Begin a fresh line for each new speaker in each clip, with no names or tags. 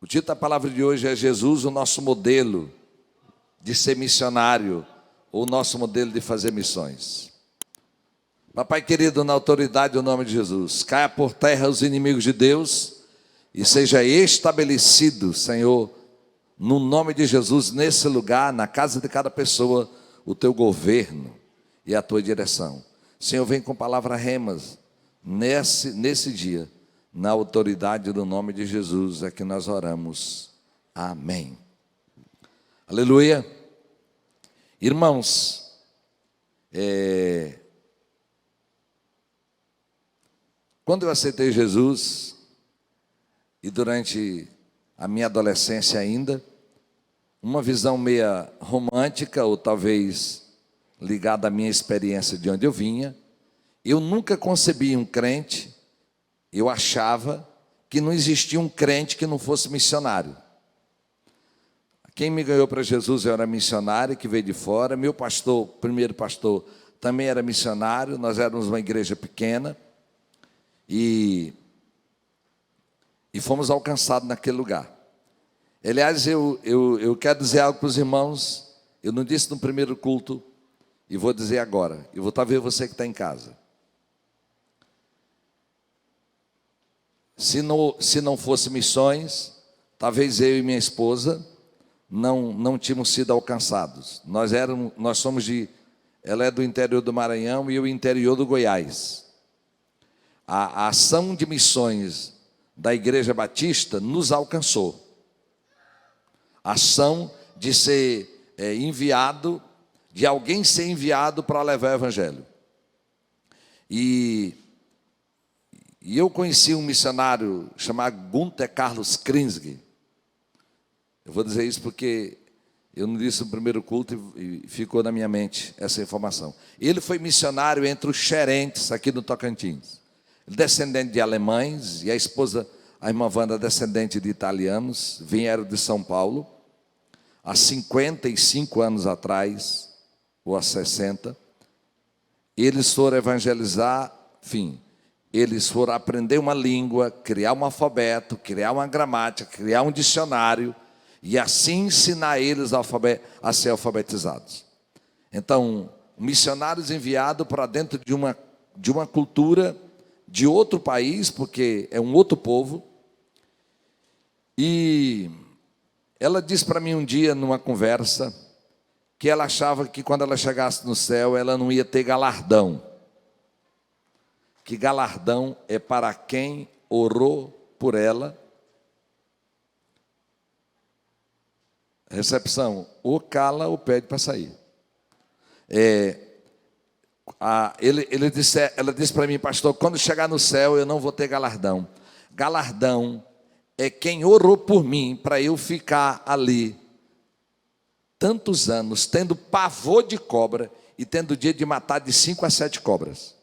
O título da palavra de hoje é Jesus, o nosso modelo de ser missionário, ou o nosso modelo de fazer missões. Papai querido, na autoridade do nome de Jesus, caia por terra os inimigos de Deus e seja estabelecido, Senhor, no nome de Jesus, nesse lugar, na casa de cada pessoa, o teu governo e a tua direção. Senhor, vem com palavras remas nesse dia, na autoridade do nome de Jesus é que nós oramos. Amém. Aleluia. Irmãos, quando eu aceitei Jesus, e durante a minha adolescência ainda, uma visão meia romântica, ou talvez ligada à minha experiência de onde eu vinha, eu nunca concebi um crente, eu achava que não existia um crente que não fosse missionário. Quem me ganhou para Jesus eu era missionário, que veio de fora. Meu pastor, primeiro pastor, também era missionário. Nós éramos uma igreja pequena e fomos alcançados naquele lugar. Aliás, eu quero dizer algo para os irmãos. Eu não disse no primeiro culto e vou dizer agora. Eu vou talvez você que está em casa. Se não fosse missões, talvez eu e minha esposa não tínhamos sido alcançados. Nós somos ela é do interior do Maranhão e eu interior do Goiás. A ação de missões da Igreja Batista nos alcançou. A ação de ser enviado, de alguém ser enviado para levar o Evangelho. E eu conheci um missionário chamado Gunther Carlos Krinsky. Eu vou dizer isso porque eu não disse no primeiro culto e ficou na minha mente essa informação. Ele foi missionário entre os xerentes aqui no Tocantins. Descendente de alemães, e a esposa, a irmã Wanda, descendente de italianos, vieram de São Paulo, há 55 anos atrás, ou há 60. Eles foram evangelizar, enfim, eles foram aprender uma língua, criar um alfabeto, criar uma gramática, criar um dicionário, e assim ensinar eles a ser alfabetizados. Então, missionários enviados para dentro de uma cultura de outro país, porque é um outro povo. E ela disse para mim um dia, numa conversa, que ela achava que quando ela chegasse no céu, ela não ia ter galardão. Que galardão é para quem orou por ela. Recepção, ou cala ou pede para sair. Ela disse para mim, pastor, quando chegar no céu eu não vou ter galardão. Galardão é quem orou por mim para eu ficar ali tantos anos, tendo pavor de cobra e tendo dia de matar de 5 a 7 cobras.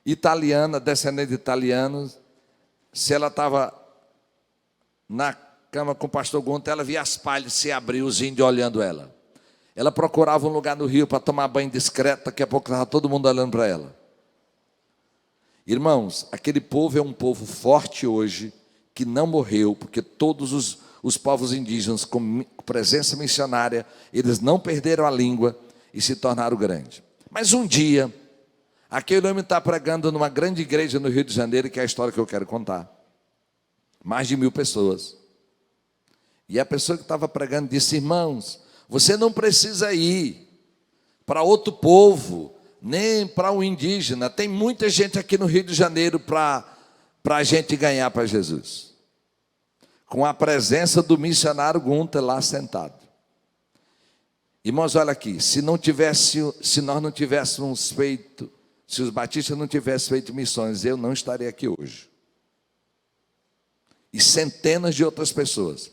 Italiana, descendente de italianos, se ela estava na cama com o pastor Gunther, ela via as palhas se abrir, os índios olhando ela. Ela procurava um lugar no rio para tomar banho discreto, daqui a pouco estava todo mundo olhando para ela. Irmãos, aquele povo é um povo forte hoje, que não morreu, porque todos os povos indígenas com presença missionária, eles não perderam a língua e se tornaram grandes. Mas um dia, aquele homem está pregando numa grande igreja no Rio de Janeiro, que é a história que eu quero contar. Mais de 1000 pessoas. E a pessoa que estava pregando disse, irmãos, você não precisa ir para outro povo, nem para um indígena. Tem muita gente aqui no Rio de Janeiro para a gente ganhar para Jesus. Com a presença do missionário Gunther lá sentado. Irmãos, olha aqui, se nós não tivéssemos feito, se os batistas não tivessem feito missões, eu não estaria aqui hoje. E centenas de outras pessoas.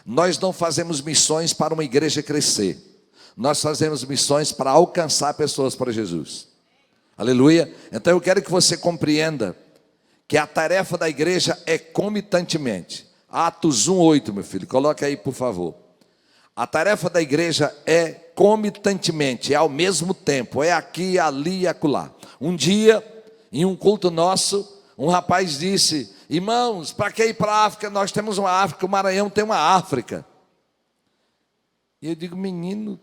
Nós não fazemos missões para uma igreja crescer. Nós fazemos missões para alcançar pessoas para Jesus. Aleluia. Então eu quero que você compreenda que a tarefa da igreja é comitantemente. Atos 1:8, meu filho, coloca aí por favor. A tarefa da igreja é comitantemente, é ao mesmo tempo, é aqui, ali e acolá. Um dia, em um culto nosso, um rapaz disse, irmãos, para que ir para a África? Nós temos uma África, o Maranhão tem uma África. E eu digo, menino,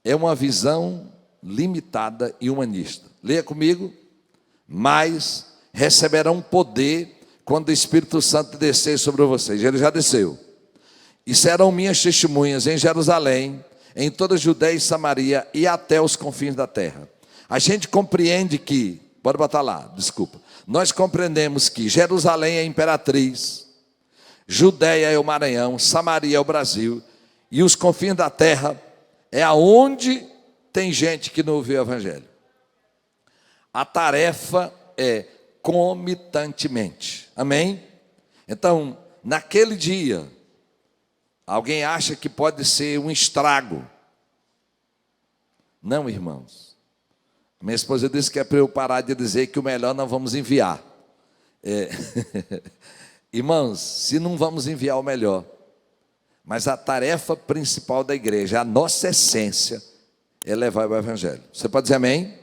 é uma visão limitada e humanista. Leia comigo. Mas receberão poder quando o Espírito Santo descer sobre vocês. Ele já desceu. E serão minhas testemunhas em Jerusalém, em toda a Judéia e Samaria e até os confins da terra. A gente compreende que, pode botar lá, desculpa. Nós compreendemos que Jerusalém é a imperatriz, Judéia é o Maranhão, Samaria é o Brasil, e os confins da terra é aonde tem gente que não ouviu o Evangelho. A tarefa é comitantemente. Amém? Então, naquele dia, alguém acha que pode ser um estrago. Não, irmãos. Minha esposa disse que é para eu parar de dizer que o melhor não vamos enviar. Irmãos, se não vamos enviar o melhor, mas a tarefa principal da igreja, a nossa essência, é levar o Evangelho. Você pode dizer amém?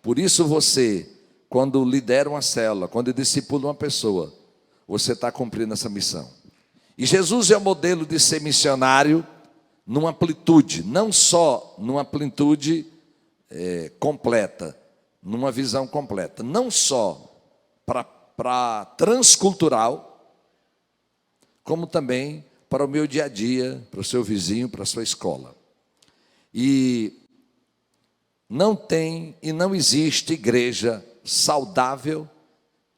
Por isso você, quando lidera uma célula, quando discipula uma pessoa, você está cumprindo essa missão. E Jesus é o modelo de ser missionário numa amplitude, não só numa amplitude completa, numa visão completa, não só para transcultural, como também para o meu dia a dia, para o seu vizinho, para a sua escola. E não tem e não existe igreja saudável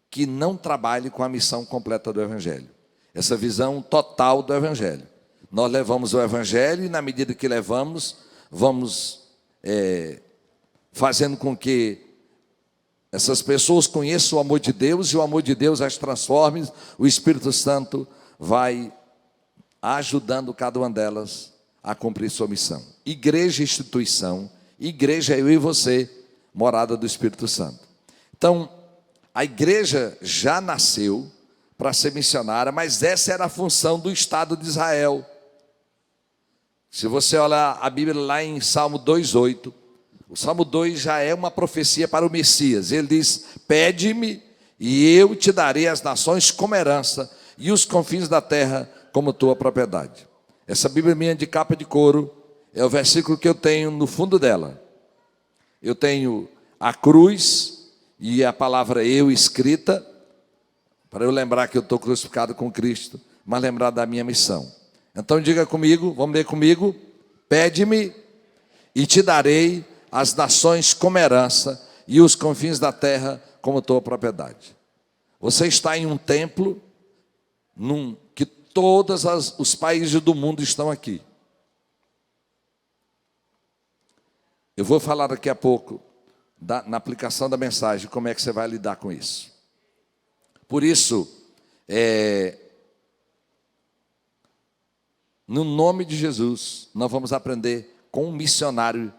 que não trabalhe com a missão completa do Evangelho. Essa visão total do Evangelho. Nós levamos o Evangelho e na medida que levamos, vamos fazendo com que essas pessoas conheçam o amor de Deus e o amor de Deus as transforme. O Espírito Santo vai ajudando cada uma delas a cumprir sua missão. Igreja, instituição. Igreja é eu e você, morada do Espírito Santo. Então, a igreja já nasceu para ser missionária, mas essa era a função do Estado de Israel. Se você olhar a Bíblia lá em Salmo 2:8, o Salmo 2 já é uma profecia para o Messias. Ele diz, pede-me e eu te darei as nações como herança e os confins da terra como tua propriedade. Essa Bíblia minha de capa de couro é o versículo que eu tenho no fundo dela. Eu tenho a cruz e a palavra eu escrita, para eu lembrar que eu estou crucificado com Cristo, mas lembrar da minha missão. Então diga comigo, vamos ler comigo. Pede-me e te darei as nações como herança e os confins da terra como tua propriedade. Você está em um templo que todos os países do mundo estão aqui. Eu vou falar daqui a pouco, na aplicação da mensagem, como é que você vai lidar com isso. Por isso, no nome de Jesus, nós vamos aprender com um missionário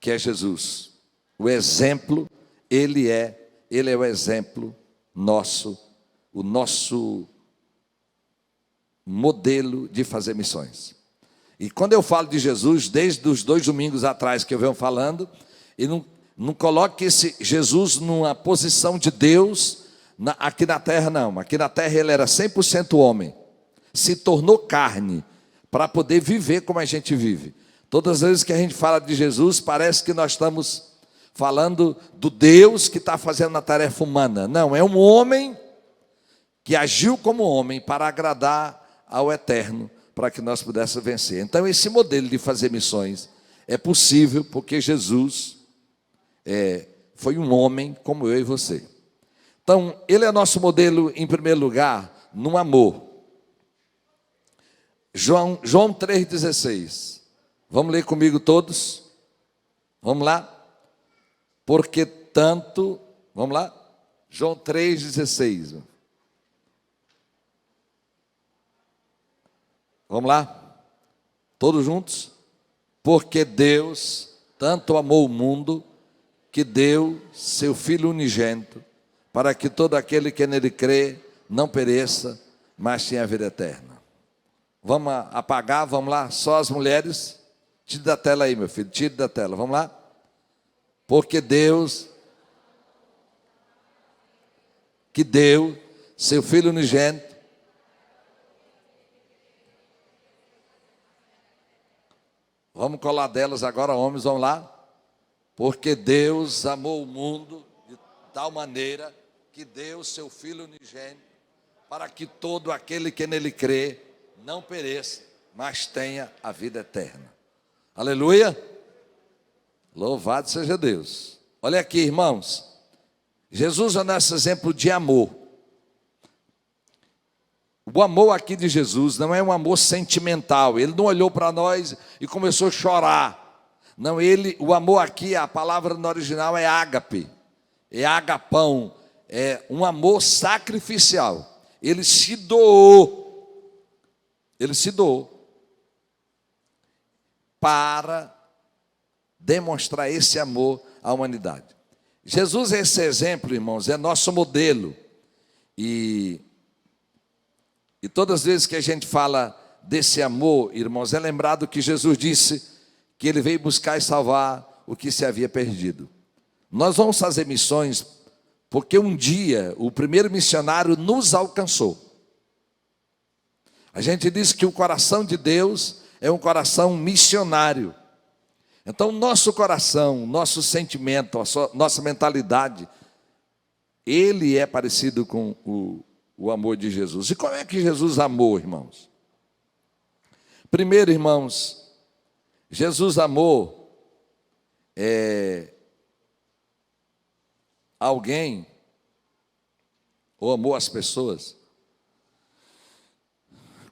que é Jesus. O exemplo, ele é o exemplo nosso, o nosso modelo de fazer missões. E quando eu falo de Jesus, desde os 2 domingos atrás que eu venho falando, e não coloque esse Jesus numa posição de Deus aqui na terra, não. Aqui na terra ele era 100% homem, se tornou carne para poder viver como a gente vive. Todas as vezes que a gente fala de Jesus, parece que nós estamos falando do Deus que está fazendo a tarefa humana. Não, é um homem que agiu como homem para agradar ao Eterno, para que nós pudéssemos vencer. Então esse modelo de fazer missões é possível porque Jesus foi um homem como eu e você. Então ele é nosso modelo em primeiro lugar no amor. João 3,16. Vamos ler comigo todos? Vamos lá? Porque tanto, vamos lá? João 3,16. Vamos lá? Todos juntos? Porque Deus tanto amou o mundo, que deu seu Filho unigênito, para que todo aquele que nele crê não pereça, mas tenha a vida eterna. Vamos apagar, vamos lá? Só as mulheres. Tire da tela aí, meu filho, tire da tela, vamos lá? Porque Deus que deu seu Filho unigênito. Vamos colar delas agora, homens, vamos lá. Porque Deus amou o mundo de tal maneira que deu seu Filho unigênito, para que todo aquele que nele crê não pereça, mas tenha a vida eterna. Aleluia! Louvado seja Deus. Olha aqui, irmãos. Jesus é nosso exemplo de amor. O amor aqui de Jesus não é um amor sentimental. Ele não olhou para nós e começou a chorar. Não, o amor aqui, a palavra no original é ágape, é agapão, é um amor sacrificial. Ele se doou para demonstrar esse amor à humanidade. Jesus é esse exemplo, irmãos, é nosso modelo. E todas as vezes que a gente fala desse amor, irmãos, é lembrado que Jesus disse que ele veio buscar e salvar o que se havia perdido. Nós vamos fazer missões porque um dia o primeiro missionário nos alcançou. A gente diz que o coração de Deus é um coração missionário. Então, nosso coração, nosso sentimento, nossa mentalidade, ele é parecido com o amor de Jesus. E como é que Jesus amou, irmãos? Primeiro, irmãos, Jesus amou alguém, ou amou as pessoas,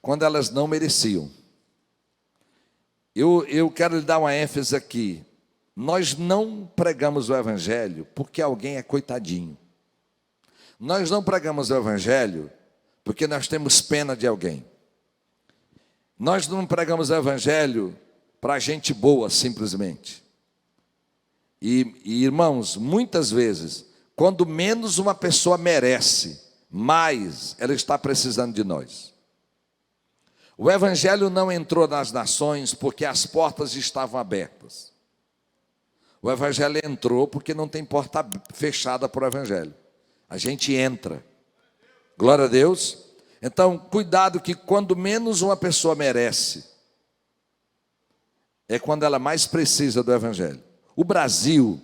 quando elas não mereciam. Eu quero lhe dar uma ênfase aqui. Nós não pregamos o Evangelho porque alguém é coitadinho. Nós não pregamos o Evangelho porque nós temos pena de alguém. Nós não pregamos o Evangelho para gente boa, simplesmente. E irmãos, muitas vezes, quando menos uma pessoa merece, mais ela está precisando de nós. O Evangelho não entrou nas nações porque as portas estavam abertas. O Evangelho entrou porque não tem porta fechada para o Evangelho. A gente entra. Glória a Deus. Então, cuidado que quando menos uma pessoa merece, é quando ela mais precisa do Evangelho. O Brasil,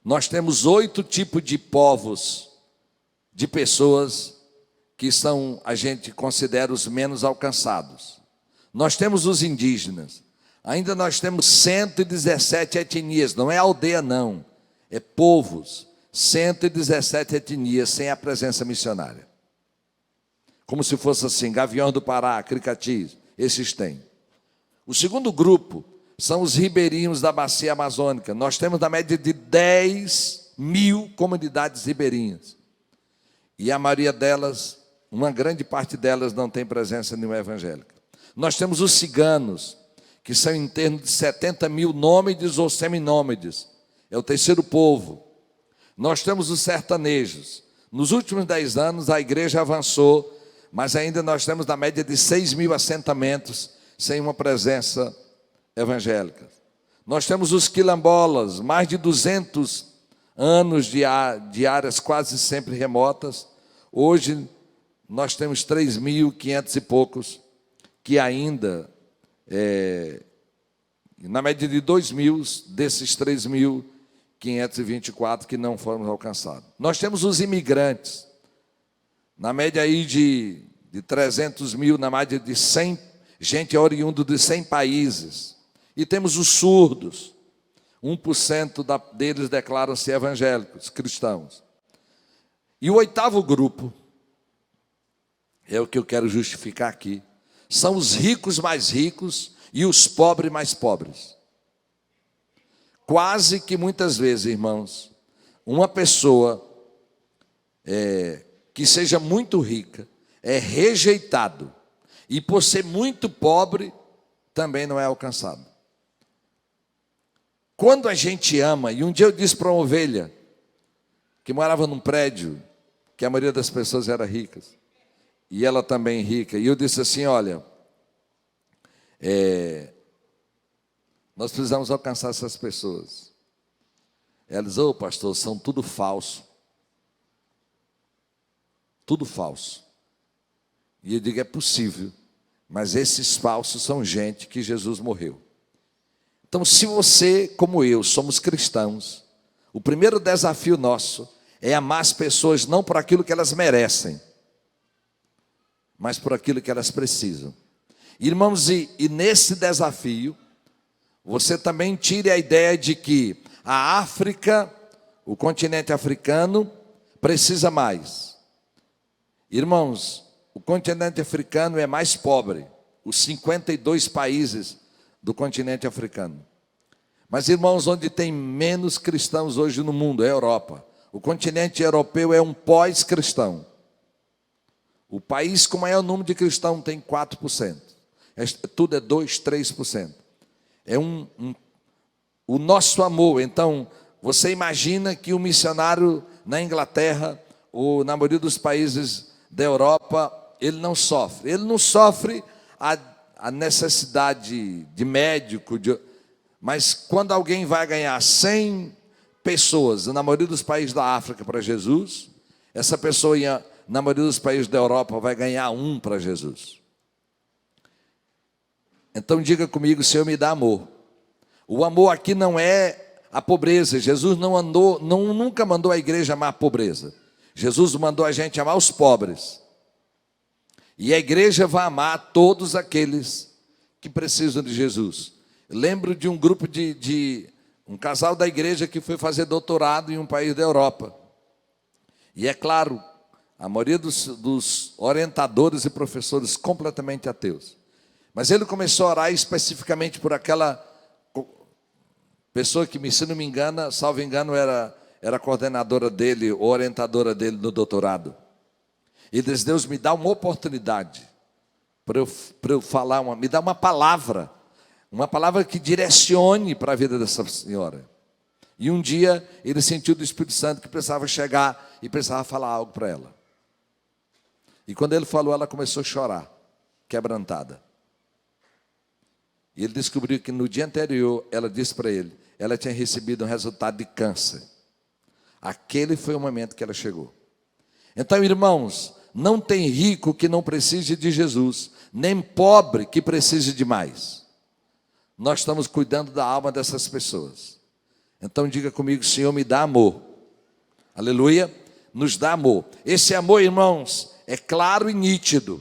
nós temos 8 tipos de povos, de pessoas que a gente considera os menos alcançados. Nós temos os indígenas. Ainda nós temos 117 etnias, não é aldeia não, é povos. 117 etnias sem a presença missionária. Como se fosse assim, Gavião do Pará, Cricatis, esses têm. O segundo grupo são os ribeirinhos da bacia amazônica. Nós temos na média de 10 mil comunidades ribeirinhas. E a maioria delas, uma grande parte delas não tem presença nenhuma evangélica. Nós temos os ciganos, que são em torno de 70 mil nômades ou seminômades. É o terceiro povo. Nós temos os sertanejos. Nos últimos 10 anos a igreja avançou, mas ainda nós temos na média de 6 mil assentamentos sem uma presença evangélica. Nós temos os quilombolas, mais de 200 anos de áreas quase sempre remotas. Hoje nós temos 3.500 e poucos, que ainda, na média de 2.000, desses 3.524 que não foram alcançados. Nós temos os imigrantes, na média aí de 300 mil, na média de 100, gente oriundo de 100 países. E temos os surdos, 1% deles declaram-se evangélicos, cristãos. E o 8º grupo, é o que eu quero justificar aqui, são os ricos mais ricos e os pobres mais pobres. Quase que muitas vezes, irmãos, uma pessoa que seja muito rica é rejeitado, e por ser muito pobre também não é alcançado. Quando a gente ama, e um dia eu disse para uma ovelha que morava num prédio que a maioria das pessoas era ricas, e ela também rica, e eu disse assim: olha, nós precisamos alcançar essas pessoas. Ela diz: ô pastor, são tudo falso. tudo falso. E eu digo, é possível, mas esses falsos são gente que Jesus morreu. Então, se você, como eu, somos cristãos, o primeiro desafio nosso é amar as pessoas não por aquilo que elas merecem, mas por aquilo que elas precisam. Irmãos, e nesse desafio, você também tire a ideia de que a África, o continente africano, precisa mais. Irmãos, o continente africano é mais pobre, os 52 países do continente africano. Mas, irmãos, onde tem menos cristãos hoje no mundo é a Europa. O continente europeu é um pós-cristão. O país com maior número de cristãos tem 4%. Tudo é 2%, 3%. É o nosso amor. Então, você imagina que o missionário na Inglaterra ou na maioria dos países da Europa, ele não sofre. Ele não sofre a necessidade de médico, mas quando alguém vai ganhar 100 pessoas, na maioria dos países da África, para Jesus, essa pessoa, na maioria dos países da Europa, vai ganhar 1 para Jesus. Então diga comigo, Senhor, me dá amor. O amor aqui não é a pobreza. Jesus nunca mandou a igreja amar a pobreza. Jesus mandou a gente amar os pobres. E a igreja vai amar todos aqueles que precisam de Jesus. Lembro de um grupo um casal da igreja que foi fazer doutorado em um país da Europa. E é claro, a maioria dos orientadores e professores completamente ateus. Mas ele começou a orar especificamente por aquela pessoa que, se não me engano, salvo engano, era coordenadora dele, ou orientadora dele no doutorado. E diz, Deus, me dá uma oportunidade para eu falar, me dá uma palavra que direcione para a vida dessa senhora. E um dia ele sentiu do Espírito Santo que precisava chegar e precisava falar algo para ela. E quando ele falou, ela começou a chorar, quebrantada. E ele descobriu que no dia anterior, ela disse para ele, ela tinha recebido um resultado de câncer. Aquele foi o momento que ela chegou. Então, irmãos, não tem rico que não precise de Jesus, nem pobre que precise de mais. Nós estamos cuidando da alma dessas pessoas. Então diga comigo, Senhor, me dá amor. Aleluia, nos dá amor. Esse amor, irmãos, é claro e nítido.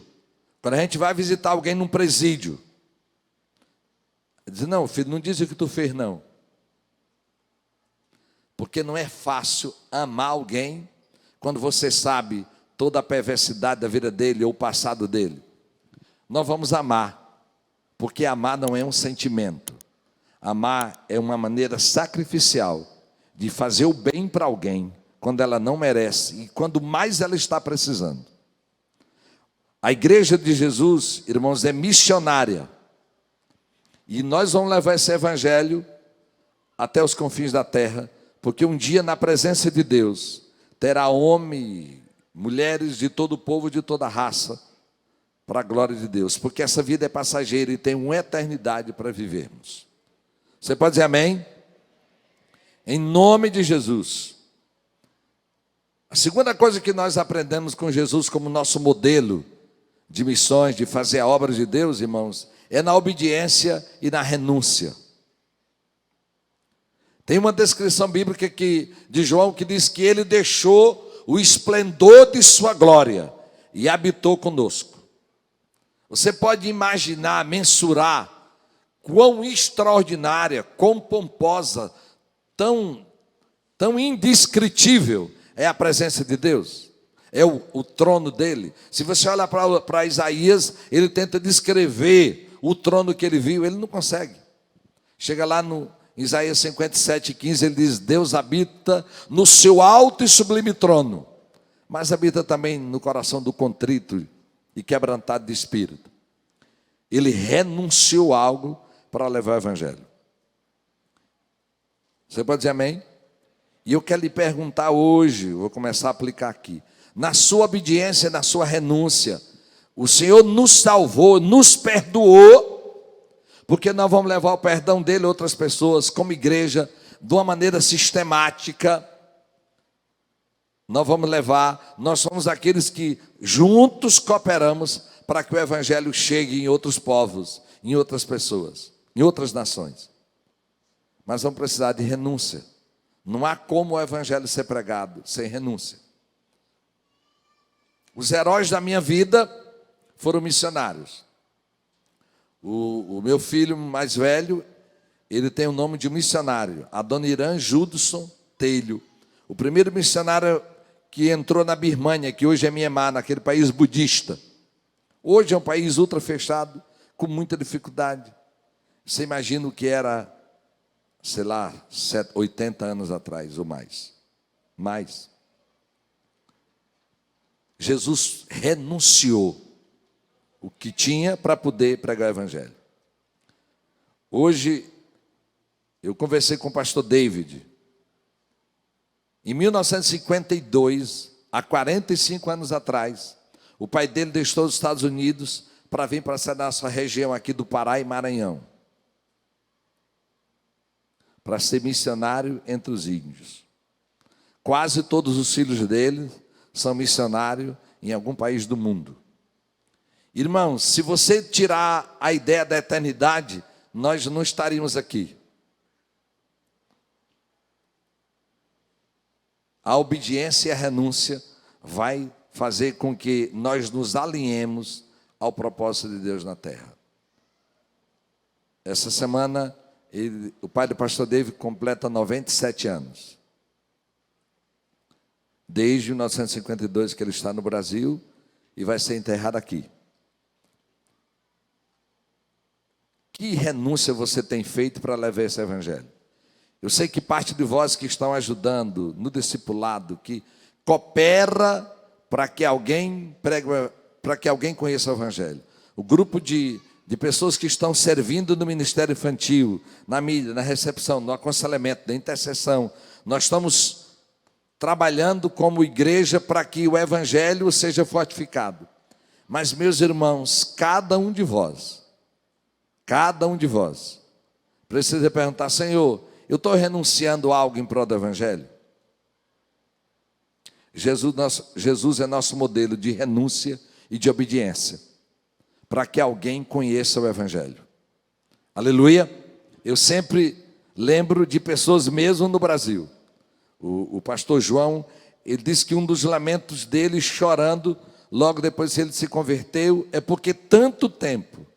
Quando a gente vai visitar alguém num presídio, diz, não, filho, não diz o que tu fez, não. Porque não é fácil amar alguém quando você sabe toda a perversidade da vida dele ou o passado dele. Nós vamos amar, porque amar não é um sentimento. Amar é uma maneira sacrificial de fazer o bem para alguém quando ela não merece e quando mais ela está precisando. A igreja de Jesus, irmãos, é missionária. E nós vamos levar esse evangelho até os confins da terra, porque um dia na presença de Deus terá homens, mulheres de todo o povo, de toda a raça, para a glória de Deus, porque essa vida é passageira e tem uma eternidade para vivermos. Você pode dizer amém? Em nome de Jesus. A segunda coisa que nós aprendemos com Jesus como nosso modelo de missões, de fazer a obra de Deus, irmãos, é na obediência e na renúncia. Tem uma descrição bíblica de João que diz que ele deixou o esplendor de sua glória e habitou conosco. Você pode imaginar, mensurar quão extraordinária, quão pomposa, tão indescritível é a presença de Deus. É o trono dele. Se você olhar para Isaías, ele tenta descrever o trono que ele viu, ele não consegue. Chega lá no Isaías 57:15, ele diz, Deus habita no seu alto e sublime trono, mas habita também no coração do contrito e quebrantado de espírito. Ele renunciou algo para levar o evangelho. Você pode dizer amém? E eu quero lhe perguntar hoje, vou começar a aplicar aqui. Na sua obediência, na sua renúncia, o Senhor nos salvou, nos perdoou, porque nós vamos levar o perdão dele a outras pessoas, como igreja, de uma maneira sistemática. nós vamos levar, nós somos aqueles que juntos cooperamos para que o evangelho chegue em outros povos, em outras pessoas, em outras nações. Mas vamos precisar de renúncia. Não há como o evangelho ser pregado sem renúncia. Os heróis da minha vida foram missionários. O meu filho mais velho, ele tem o nome de missionário, Adoniran Judson Telho. O primeiro missionário que entrou na Birmânia, que hoje é Mianmar, naquele país budista. Hoje é um país ultra fechado, com muita dificuldade. Você imagina o que era, sei lá, 80 anos atrás ou mais. Mais. Jesus renunciou o que tinha para poder pregar o evangelho. Hoje, eu conversei com o pastor David. Em 1952, há 45 anos atrás, o pai dele deixou os Estados Unidos para vir para essa nossa região aqui do Pará e Maranhão, para ser missionário entre os índios. Quase todos os filhos dele são missionários em algum país do mundo. Irmãos, se você tirar a ideia da eternidade, nós não estaríamos aqui. A obediência e a renúncia vai fazer com que nós nos alinhemos ao propósito de Deus na terra. Essa semana, o pai do pastor David completa 97 anos. Desde 1952 que ele está no Brasil e vai ser enterrado aqui. Que renúncia você tem feito para levar esse evangelho? Eu sei que parte de vós que estão ajudando no discipulado, que coopera para que alguém pregue, para que alguém conheça o evangelho. O grupo de pessoas que estão servindo no ministério infantil, na mídia, na recepção, no aconselhamento, na intercessão. Nós estamos trabalhando como igreja para que o evangelho seja fortificado. Mas, meus irmãos, cada um de vós precisa perguntar: Senhor, eu estou renunciando a algo em prol do evangelho? Jesus é nosso modelo de renúncia e de obediência, para que alguém conheça o evangelho. Aleluia! Eu sempre lembro de pessoas mesmo no Brasil. O pastor João, ele disse que um dos lamentos dele, chorando, logo depois que ele se converteu, é porque tanto tempo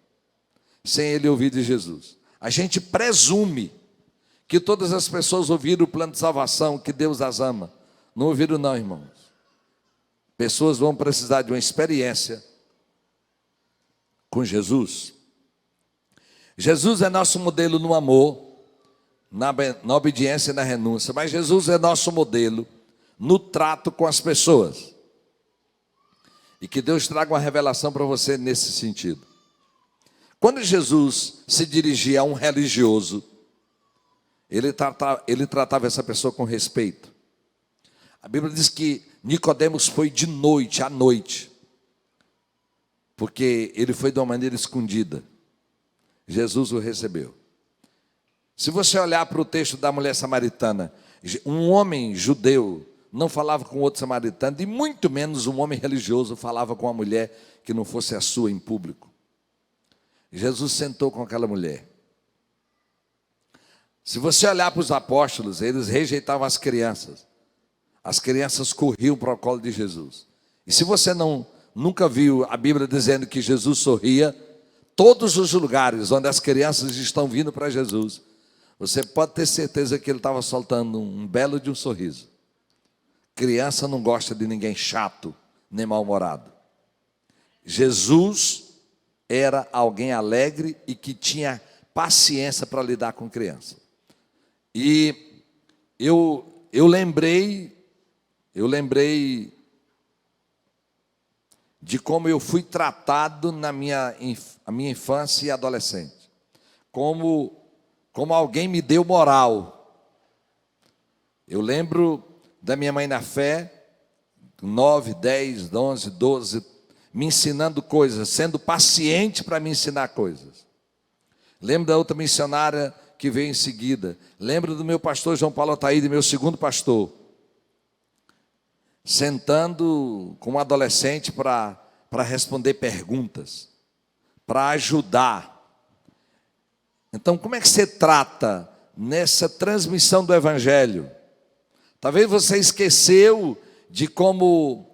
sem ele ouvir de Jesus. A gente presume que todas as pessoas ouviram o plano de salvação, que Deus as ama. Não ouviram não, irmãos. Pessoas vão precisar de uma experiência com Jesus. Jesus é nosso modelo no amor, na obediência e na renúncia. Mas Jesus é nosso modelo no trato com as pessoas. E que Deus traga uma revelação para você nesse sentido. Quando Jesus se dirigia a um religioso, ele tratava essa pessoa com respeito. A Bíblia diz que Nicodemos foi de noite, à noite, porque ele foi de uma maneira escondida. Jesus o recebeu. Se você olhar para o texto da mulher samaritana, um homem judeu não falava com outro samaritano, e muito menos um homem religioso falava com uma mulher que não fosse a sua em público. Jesus sentou com aquela mulher. Se você olhar para os apóstolos, eles rejeitavam as crianças. As crianças corriam para o colo de Jesus. E se você nunca viu a Bíblia dizendo que Jesus sorria, todos os lugares onde as crianças estão vindo para Jesus, você pode ter certeza que ele estava soltando um belo de um sorriso. Criança não gosta de ninguém chato, nem mal-humorado. Jesus era alguém alegre e que tinha paciência para lidar com criança. E eu lembrei de como eu fui tratado na minha infância e adolescente. Como alguém me deu moral. Eu lembro da minha mãe na fé, 9, 10, 11, 12, me ensinando coisas, sendo paciente para me ensinar coisas. Lembro da outra missionária que veio em seguida. Lembro do meu pastor João Paulo Ataíde, meu segundo pastor. sentando com um adolescente para responder perguntas, para ajudar. Então, como é que você trata nessa transmissão do Evangelho? Talvez você esqueceu de como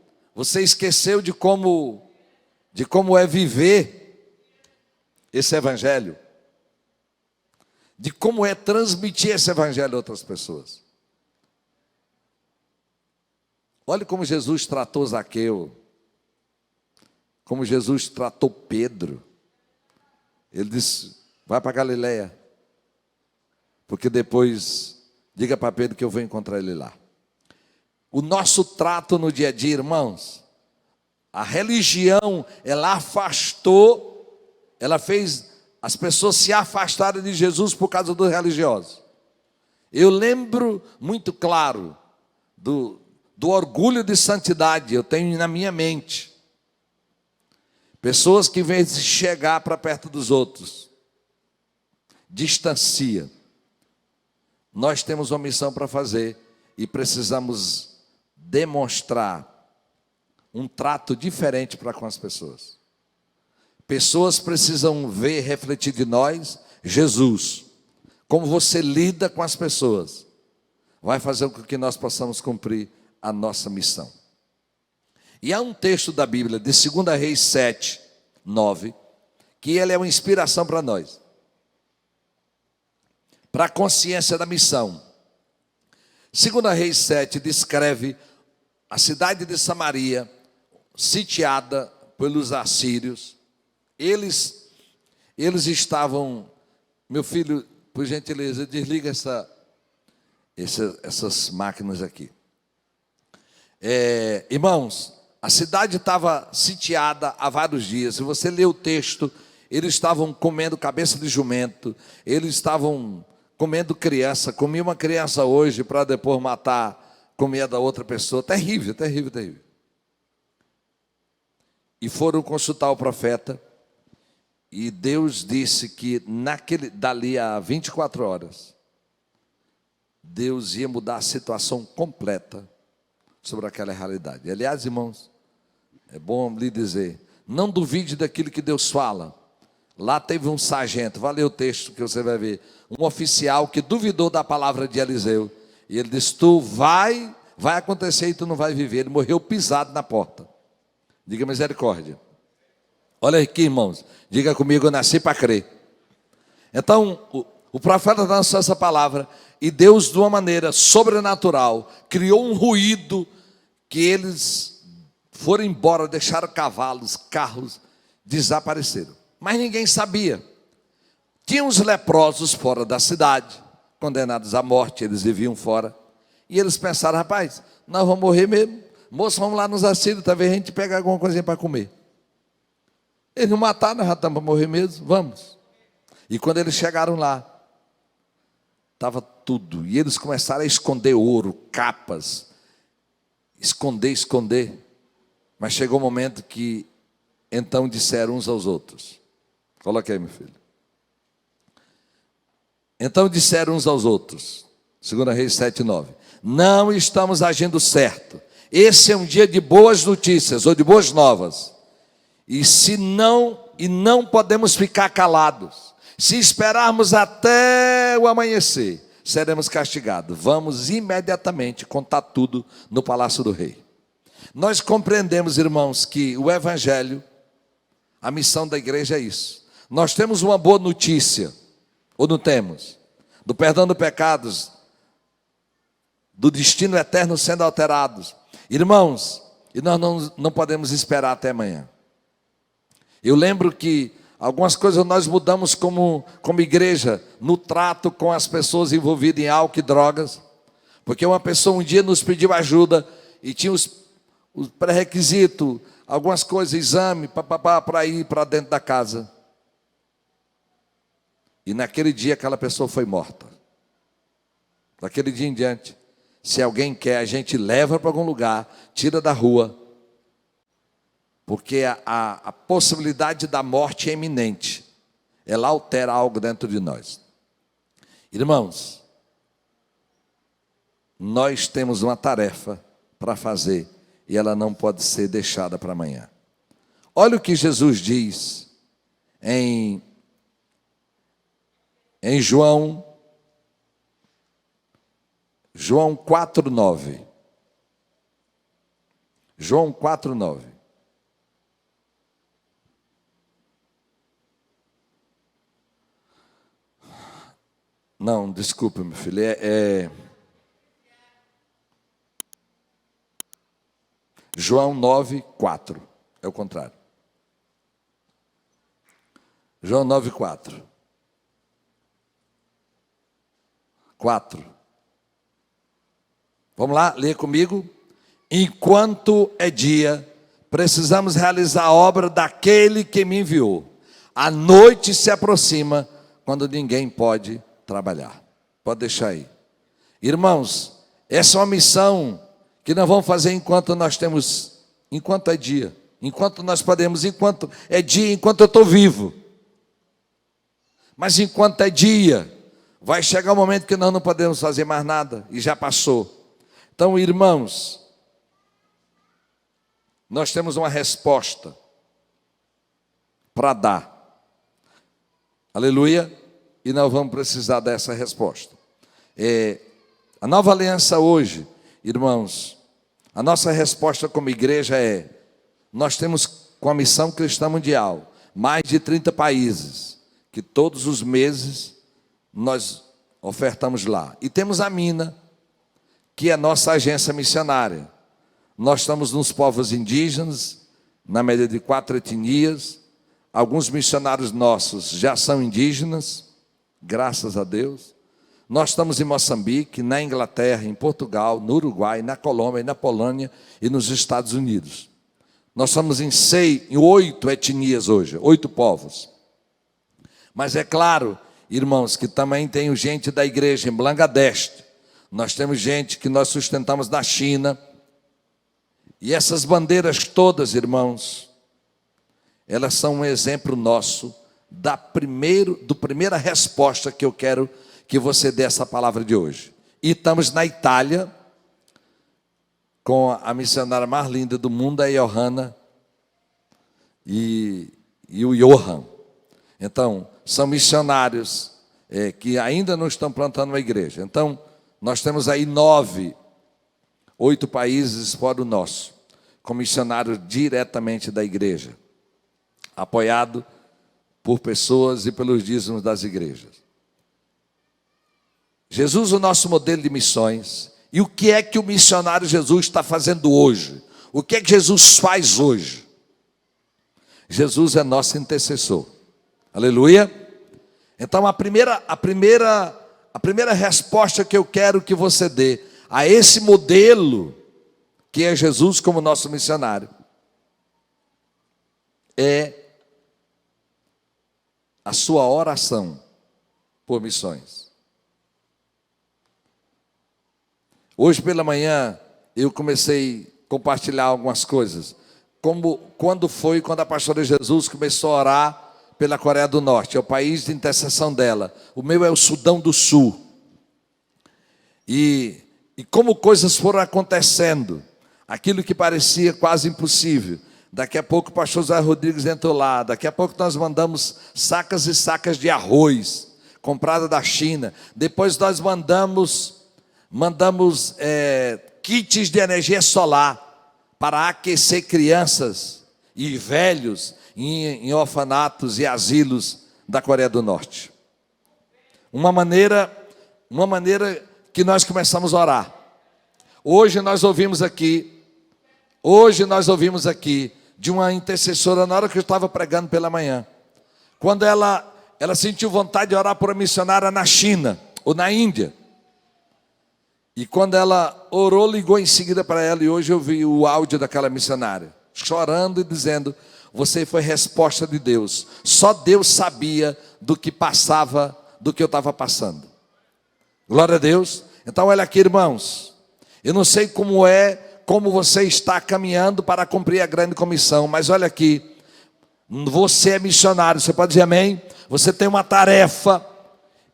é viver esse Evangelho, de como é transmitir esse Evangelho a outras pessoas. Olha como Jesus tratou Zaqueu, como Jesus tratou Pedro. Ele disse: vai para Galileia, porque depois diga para Pedro que eu vou encontrar ele lá. O nosso trato no dia a dia, irmãos, a religião, ela fez as pessoas se afastarem de Jesus por causa dos religiosos. Eu lembro muito claro do orgulho de santidade, eu tenho na minha mente. Pessoas que, em vez de chegar para perto dos outros, distancia. Nós temos uma missão para fazer e precisamos demonstrar um trato diferente para com as pessoas. Pessoas precisam ver, refletir de nós, Jesus. Como você lida com as pessoas vai fazer com que nós possamos cumprir a nossa missão. E há um texto da Bíblia, de 2 Reis 7, 9, que ele é uma inspiração para nós, para a consciência da missão. 2 Reis 7 descreve a cidade de Samaria, sitiada pelos assírios. Eles estavam, meu filho, por gentileza, desliga essas máquinas aqui. Irmãos, a cidade estava sitiada há vários dias. Se você ler o texto, eles estavam comendo cabeça de jumento, eles estavam comendo criança, comia uma criança hoje para depois matar, comia da outra pessoa. Terrível, terrível, terrível. E foram consultar o profeta, e Deus disse que dali a 24 horas, Deus ia mudar a situação completa sobre aquela realidade. Aliás, irmãos, é bom lhe dizer, não duvide daquilo que Deus fala. Lá teve um sargento, vai ler o texto que você vai ver, um oficial que duvidou da palavra de Eliseu, e ele disse: vai acontecer e tu não vai viver. Ele morreu pisado na porta. Diga misericórdia. Olha aqui, irmãos, diga comigo: eu nasci para crer. Então, o profeta lançou essa palavra, e Deus, de uma maneira sobrenatural, criou um ruído, que eles foram embora, deixaram cavalos, carros, desapareceram. Mas ninguém sabia. Tinha uns leprosos fora da cidade, condenados à morte, eles viviam fora. E eles pensaram: rapaz, nós vamos morrer mesmo. Moço, vamos lá nos assírios, talvez a gente pegue alguma coisinha para comer. Eles não mataram, nós já estamos para morrer mesmo, vamos. E quando eles chegaram lá, estava tudo. E eles começaram a esconder ouro, capas, esconder. Mas chegou o momento que então disseram uns aos outros. Coloque aí, meu filho. Então disseram uns aos outros, 2 Reis 7, 9. Não estamos agindo certo. Esse é um dia de boas notícias ou de boas novas. E não podemos ficar calados. Se esperarmos até o amanhecer, seremos castigados. Vamos imediatamente contar tudo no palácio do rei. Nós compreendemos, irmãos, que o Evangelho, a missão da igreja é isso. Nós temos uma boa notícia, ou não temos? Do perdão dos pecados, do destino eterno sendo alterados. Irmãos, e nós não podemos esperar até amanhã. Eu lembro que algumas coisas nós mudamos como igreja, no trato com as pessoas envolvidas em álcool e drogas, porque uma pessoa um dia nos pediu ajuda, e tinha os pré-requisitos, algumas coisas, exame, para ir para dentro da casa. E naquele dia aquela pessoa foi morta. Daquele dia em diante, se alguém quer, a gente leva para algum lugar, tira da rua, porque a possibilidade da morte é iminente. Ela altera algo dentro de nós. Irmãos, nós temos uma tarefa para fazer e ela não pode ser deixada para amanhã. Olha o que Jesus diz em João 4:9. João 4:9. Não, desculpa, meu filho, João 9:4, é o contrário. João 9:4. 4. Vamos lá, lê comigo. Enquanto é dia, precisamos realizar a obra daquele que me enviou. A noite se aproxima, quando ninguém pode trabalhar. Pode deixar aí. Irmãos, essa é uma missão que nós vamos fazer enquanto é dia, enquanto nós podemos, enquanto é dia, enquanto eu estou vivo. Mas enquanto é dia, vai chegar um momento que nós não podemos fazer mais nada, e já passou. Então, irmãos, nós temos uma resposta para dar. Aleluia. E nós vamos precisar dessa resposta. A nova aliança hoje, irmãos, a nossa resposta como igreja nós temos com a missão cristã mundial, mais de 30 países, que todos os meses nós ofertamos lá. E temos a Mina, que é a nossa agência missionária. Nós estamos nos povos indígenas, na média de 4 etnias. Alguns missionários nossos já são indígenas, graças a Deus. Nós estamos em Moçambique, na Inglaterra, em Portugal, no Uruguai, na Colômbia, na Polônia e nos Estados Unidos. Nós estamos em 8 etnias hoje, 8 povos. Mas é claro, irmãos, que também tem gente da igreja em Bangladesh. Nós temos gente que nós sustentamos na China. E essas bandeiras todas, irmãos, elas são um exemplo nosso da primeira resposta que eu quero que você dê essa palavra de hoje. E estamos na Itália, com a missionária mais linda do mundo, a Johanna e o Johan. Então, são missionários que ainda não estão plantando uma igreja. Então, nós temos aí 8 países fora o nosso, com missionários diretamente da igreja, apoiado por pessoas e pelos dízimos das igrejas. Jesus, o nosso modelo de missões. E o que é que o missionário Jesus está fazendo hoje? O que é que Jesus faz hoje? Jesus é nosso intercessor. Aleluia. Então a primeira resposta que eu quero que você dê a esse modelo, que é Jesus como nosso missionário, é a sua oração por missões. Hoje pela manhã eu comecei a compartilhar algumas coisas. Quando a pastora Jesus começou a orar pela Coreia do Norte, é o país de intercessão dela. O meu é o Sudão do Sul. E como coisas foram acontecendo, aquilo que parecia quase impossível. Daqui a pouco o pastor Zé Rodrigues entrou lá. Daqui a pouco nós mandamos sacas e sacas de arroz, comprada da China. Depois nós mandamos kits de energia solar para aquecer crianças e velhos em orfanatos e asilos da Coreia do Norte. Uma maneira que nós começamos a orar. Hoje nós ouvimos aqui de uma intercessora, na hora que eu estava pregando pela manhã, quando ela sentiu vontade de orar por uma missionária na China ou na Índia. E quando ela orou, ligou em seguida para ela, e hoje eu vi o áudio daquela missionária, chorando e dizendo: você foi resposta de Deus. Só Deus sabia do que eu estava passando. Glória a Deus. Então olha aqui, irmãos, eu não sei como você está caminhando para cumprir a grande comissão, mas olha aqui, você é missionário, você pode dizer amém? Você tem uma tarefa.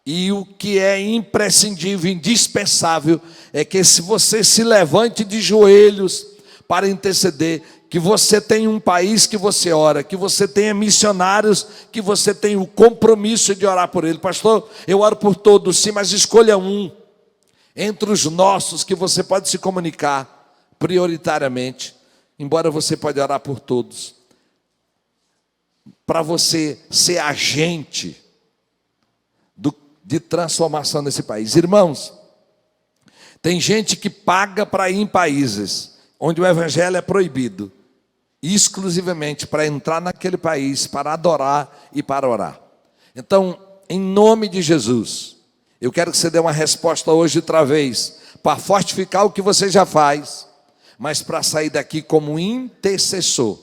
E o que é imprescindível, indispensável, é que se você se levante de joelhos para interceder, que você tenha um país que você ora, que você tenha missionários, que você tenha o compromisso de orar por ele. Pastor, eu oro por todos, sim, mas escolha um entre os nossos que você pode se comunicar prioritariamente, embora você pode orar por todos, para você ser agente de transformação nesse país. Irmãos, tem gente que paga para ir em países onde o evangelho é proibido, exclusivamente para entrar naquele país, para adorar e para orar. Então, em nome de Jesus, eu quero que você dê uma resposta hoje outra vez, para fortificar o que você já faz, mas para sair daqui como intercessor,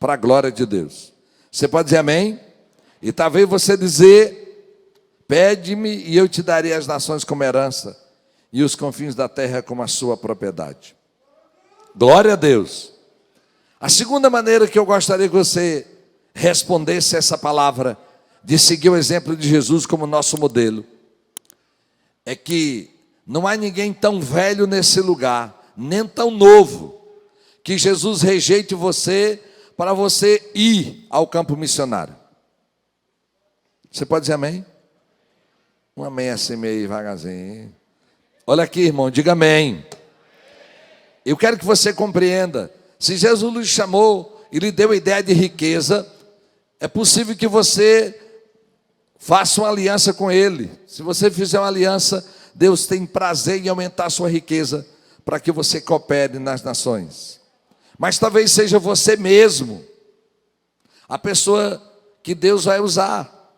para a glória de Deus. Você pode dizer amém? E talvez você dizer: pede-me e eu te darei as nações como herança e os confins da terra como a sua propriedade. Glória a Deus. A segunda maneira que eu gostaria que você respondesse essa palavra, de seguir o exemplo de Jesus como nosso modelo, é que não há ninguém tão velho nesse lugar, nem tão novo, que Jesus rejeite você para você ir ao campo missionário. Você pode dizer amém? Um amém assim meio devagarzinho. Olha aqui, irmão, diga amém. Eu quero que você compreenda, se Jesus lhe chamou e lhe deu a ideia de riqueza, é possível que você faça uma aliança com Ele. Se você fizer uma aliança, Deus tem prazer em aumentar a sua riqueza, para que você coopere nas nações. Mas talvez seja você mesmo a pessoa que Deus vai usar.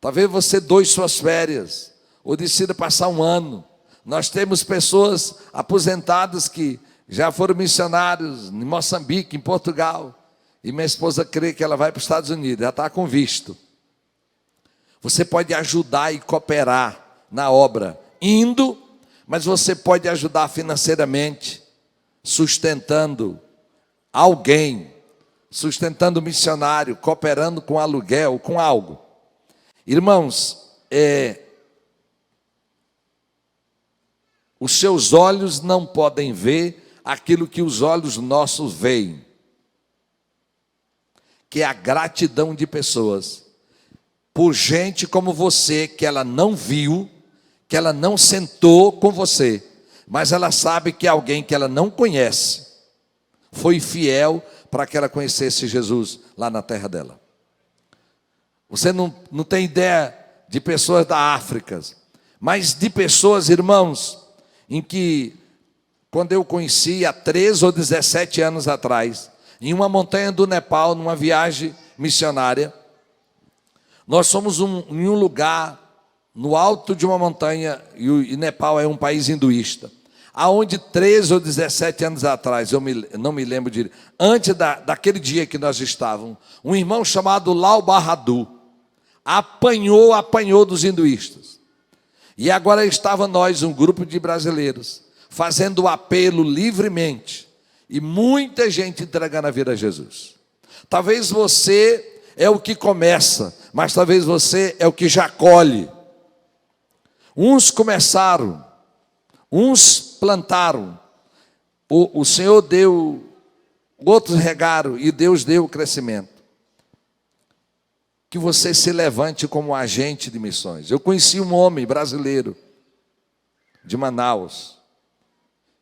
Talvez você doe suas férias, ou decida passar um ano. Nós temos pessoas aposentadas que já foram missionários em Moçambique, em Portugal. E minha esposa crê que ela vai para os Estados Unidos, já está com visto. Você pode ajudar e cooperar na obra, indo, mas você pode ajudar financeiramente, sustentando alguém, sustentando o missionário, cooperando com aluguel, com algo. Irmãos, os seus olhos não podem ver aquilo que os olhos nossos veem, que é a gratidão de pessoas, por gente como você, que ela não viu, que ela não sentou com você, mas ela sabe que alguém que ela não conhece, foi fiel para que ela conhecesse Jesus lá na terra dela. Você não tem ideia de pessoas da África, mas de pessoas, irmãos, em que, quando eu conheci há 13 ou 17 anos atrás, em uma montanha do Nepal, numa viagem missionária, nós fomos em um lugar, no alto de uma montanha, e Nepal é um país hinduísta, aonde 13 ou 17 anos atrás, não me lembro direito, antes daquele dia que nós estávamos, um irmão chamado Lal Bahadur, apanhou dos hinduístas. E agora estava nós, um grupo de brasileiros, fazendo o apelo livremente, e muita gente entregando a vida a Jesus. Talvez você é o que começa, mas talvez você é o que já colhe. Uns começaram, uns plantaram, o Senhor deu, outros regaram, e Deus deu o crescimento. Que você se levante como agente de missões. Eu conheci um homem brasileiro, de Manaus,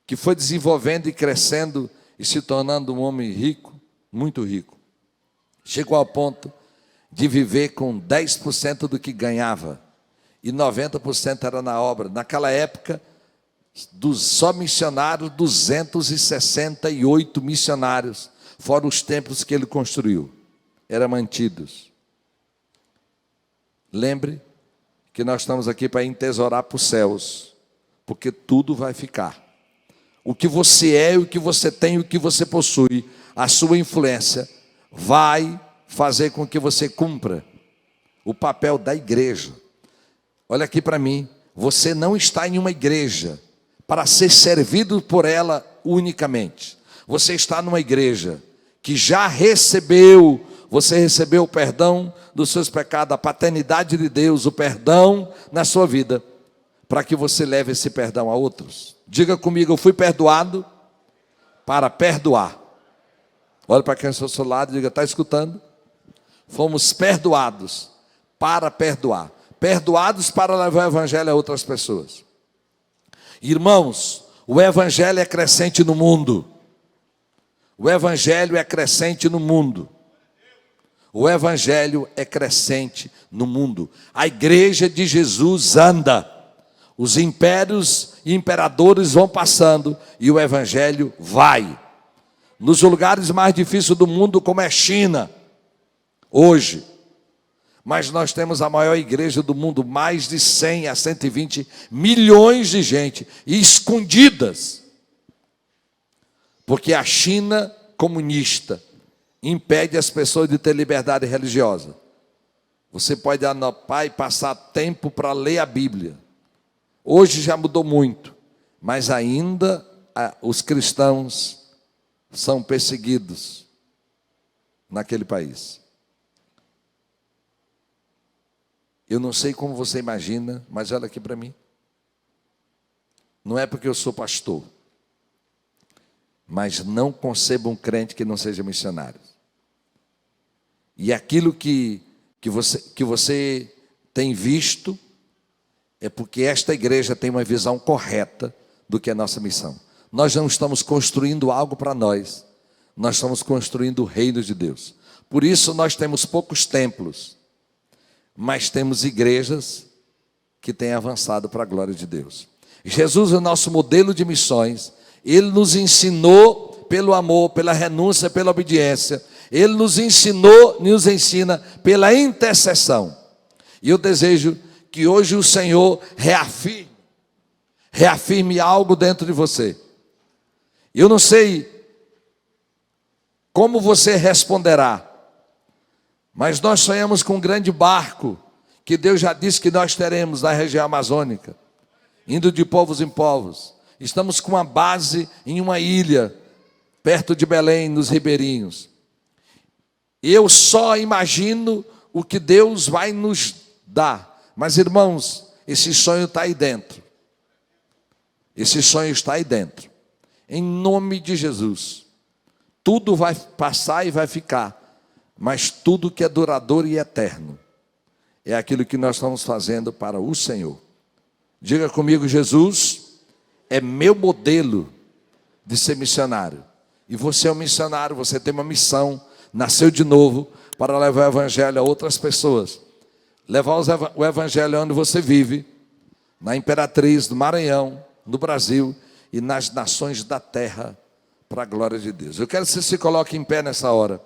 que foi desenvolvendo e crescendo, e se tornando um homem rico, muito rico. Chegou ao ponto de viver com 10% do que ganhava, e 90% era na obra. Naquela época, só missionários, 268 missionários, fora os templos que ele construiu, eram mantidos. Lembre que nós estamos aqui para entesourar para os céus, porque tudo vai ficar. O que você é, o que você tem, o que você possui, a sua influência, vai fazer com que você cumpra o papel da igreja. Olha aqui para mim, você não está em uma igreja para ser servido por ela unicamente. Você está numa igreja que já recebeu, você recebeu o perdão dos seus pecados, a paternidade de Deus, o perdão na sua vida, para que você leve esse perdão a outros. Diga comigo, eu fui perdoado para perdoar. Olha para quem está ao seu lado e diga: está escutando? Fomos perdoados para perdoar. Perdoados para levar o evangelho a outras pessoas. Irmãos, o evangelho é crescente no mundo. O evangelho é crescente no mundo. O evangelho é crescente no mundo. A igreja de Jesus anda. Os impérios e imperadores vão passando e o evangelho vai. Nos lugares mais difíceis do mundo, como é China, hoje. Mas nós temos a maior igreja do mundo, mais de 100 a 120 milhões de gente, escondidas. Porque a China comunista impede as pessoas de ter liberdade religiosa. Você pode anopar e passar tempo para ler a Bíblia. Hoje já mudou muito, mas ainda os cristãos são perseguidos naquele país. Eu não sei como você imagina, mas olha aqui para mim. Não é porque eu sou pastor, mas não concebo um crente que não seja missionário. E aquilo que você tem visto é porque esta igreja tem uma visão correta do que é nossa missão. Nós não estamos construindo algo para nós, nós estamos construindo o reino de Deus. Por isso nós temos poucos templos, mas temos igrejas que têm avançado para a glória de Deus. Jesus é o nosso modelo de missões. Ele nos ensinou pelo amor, pela renúncia, pela obediência. Ele nos ensinou, nos ensina pela intercessão. E eu desejo que hoje o Senhor reafirme algo dentro de você. Eu não sei como você responderá, mas nós sonhamos com um grande barco, que Deus já disse que nós teremos na região amazônica, indo de povos em povos. Estamos com uma base em uma ilha, perto de Belém, nos ribeirinhos. Eu só imagino o que Deus vai nos dar. Mas, irmãos, esse sonho está aí dentro. Esse sonho está aí dentro. Em nome de Jesus. Tudo vai passar e vai ficar. Mas tudo que é duradouro e eterno é aquilo que nós estamos fazendo para o Senhor. Diga comigo: Jesus é meu modelo de ser missionário. E você é um missionário, você tem uma missão, nasceu de novo para levar o evangelho a outras pessoas. Levar o evangelho onde você vive, na Imperatriz, no Maranhão, no Brasil e nas nações da terra, para a glória de Deus. Eu quero que você se coloque em pé nessa hora.